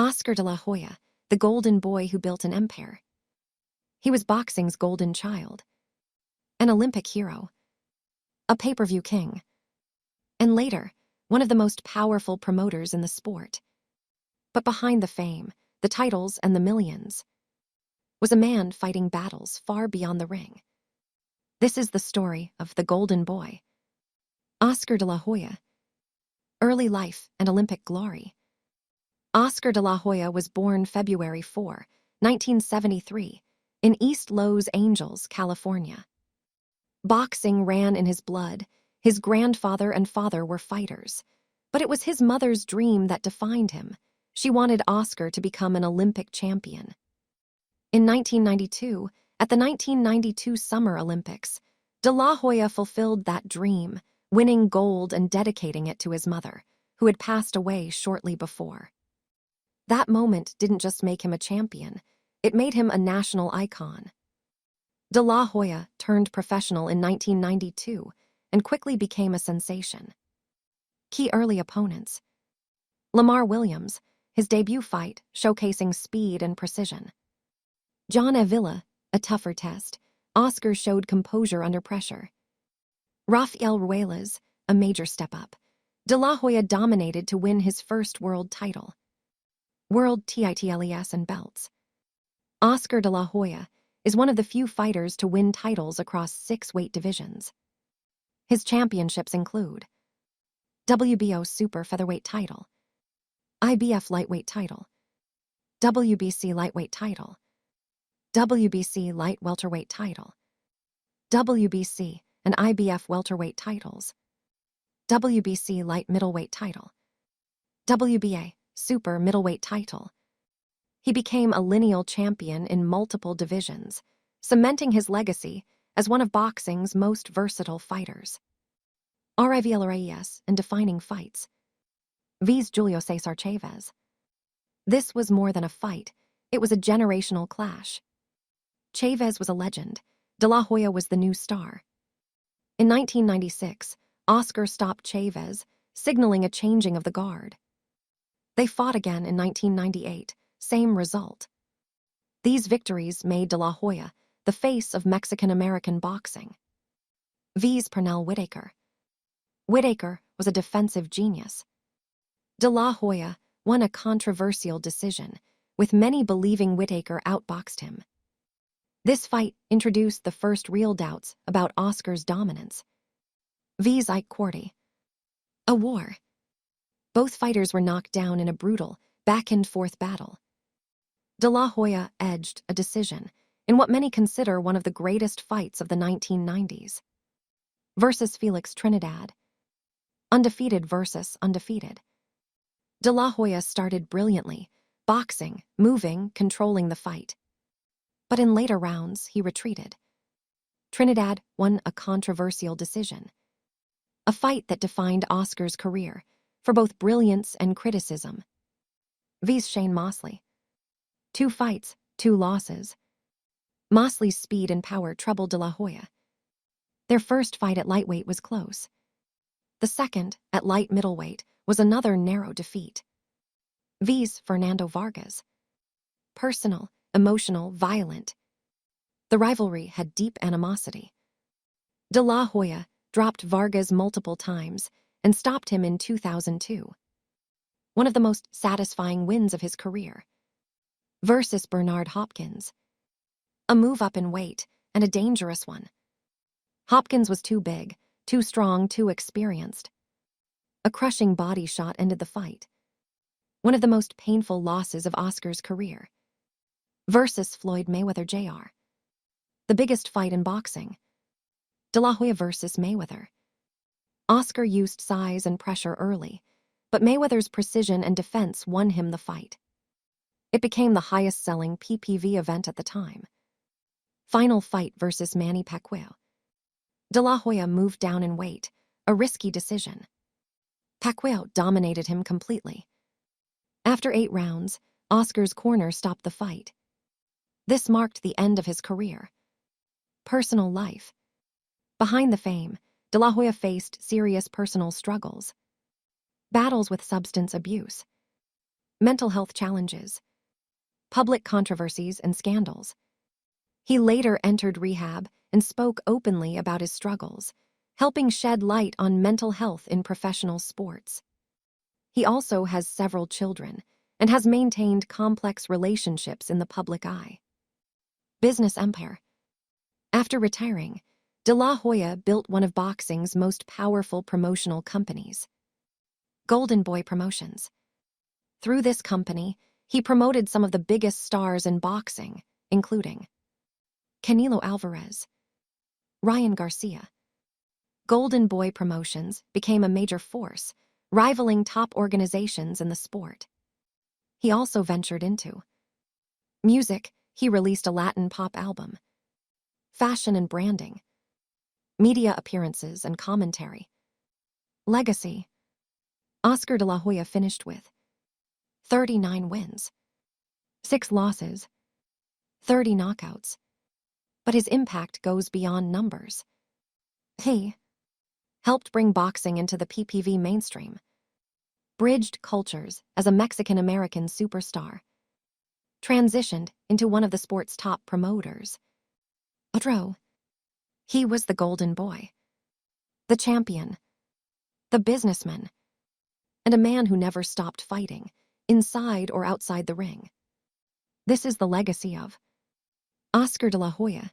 Oscar De La Hoya, the golden boy who built an empire. He was boxing's golden child, an Olympic hero, a pay-per-view king, and later, one of the most powerful promoters in the sport. But behind the fame, the titles, and the millions, was a man fighting battles far beyond the ring. This is the story of the Golden Boy, Oscar De La Hoya. Early life and Olympic glory. Oscar De La Hoya was born February 4, 1973, in East Los Angeles, California. Boxing ran in his blood. His grandfather and father were fighters, but it was his mother's dream that defined him. She wanted Oscar to become an Olympic champion. In 1992, at the 1992 Summer Olympics, De La Hoya fulfilled that dream, winning gold and dedicating it to his mother, who had passed away shortly before. That moment didn't just make him a champion, it made him a national icon. De La Hoya turned professional in 1992 and quickly became a sensation. Key early opponents: Lamar Williams, his debut fight showcasing speed and precision. John Avila, a tougher test. Oscar showed composure under pressure. Rafael Ruelas, a major step up. De La Hoya dominated to win his first world title. World titles and belts. Oscar De La Hoya is one of the few fighters to win titles across 6 weight divisions. His championships include WBO Super Featherweight title, IBF Lightweight title, WBC Lightweight title, WBC Light Welterweight title, WBC and IBF Welterweight titles, WBC Light Middleweight title, WBA Super Middleweight title. He became a lineal champion in multiple divisions, cementing his legacy as one of boxing's most versatile fighters. Rivalries and defining fights. Vs Julio César Chávez. This was more than a fight, it was a generational clash. Chávez was a legend, De La Hoya was the new star. In 1996, Oscar stopped Chávez, signaling a changing of the guard. They fought again in 1998, same result. These victories made De La Hoya the face of Mexican-American boxing. Vs Pernell Whitaker. Whitaker was a defensive genius. De La Hoya won a controversial decision, with many believing Whitaker outboxed him. This fight introduced the first real doubts about Oscar's dominance. Vs Ike Quartey. A war. Both fighters were knocked down in a brutal, back-and-forth battle. De La Hoya edged a decision in what many consider one of the greatest fights of the 1990s. Versus Felix Trinidad. Undefeated versus undefeated. De La Hoya started brilliantly, boxing, moving, controlling the fight. But in later rounds, he retreated. Trinidad won a controversial decision. A fight that defined Oscar's career, for both brilliance and criticism. Vs Shane Mosley. 2 fights, 2 losses. Mosley's speed and power troubled De La Hoya. Their first fight at lightweight was close. The second, at light middleweight, was another narrow defeat. Vs Fernando Vargas. Personal, emotional, violent. The rivalry had deep animosity. De La Hoya dropped Vargas multiple times and stopped him in 2002. One of the most satisfying wins of his career. Versus Bernard Hopkins. A move up in weight, and a dangerous one. Hopkins was too big, too strong, too experienced. A crushing body shot ended the fight. One of the most painful losses of Oscar's career. Versus Floyd Mayweather Jr. The biggest fight in boxing. De La Hoya versus Mayweather. Oscar used size and pressure early, but Mayweather's precision and defense won him the fight. It became the highest-selling PPV event at the time. Final fight versus Manny Pacquiao. De La Hoya moved down in weight, a risky decision. Pacquiao dominated him completely. After 8 rounds, Oscar's corner stopped the fight. This marked the end of his career. Personal life. Behind the fame, De La Hoya faced serious personal struggles. Battles with substance abuse. mental health challenges, public controversies, and scandals. He later entered rehab and spoke openly about his struggles, helping shed light on mental health in professional sports. He also has several children and has maintained complex relationships in the public eye. Business empire. After retiring, De La Hoya built one of boxing's most powerful promotional companies, Golden Boy Promotions. Through this company, he promoted some of the biggest stars in boxing, including Canelo Alvarez, Ryan Garcia. Golden Boy Promotions became a major force, rivaling top organizations in the sport. He also ventured into music. He released a Latin pop album, fashion and branding, media appearances and commentary. Legacy. Oscar De La Hoya finished with 39 wins, 6 losses, 30 knockouts. But his impact goes beyond numbers. He helped bring boxing into the PPV mainstream, bridged cultures as a Mexican-American superstar, transitioned into one of the sport's top promoters. He was the golden boy, the champion, the businessman, and a man who never stopped fighting, inside or outside the ring. This is the legacy of Oscar De La Hoya.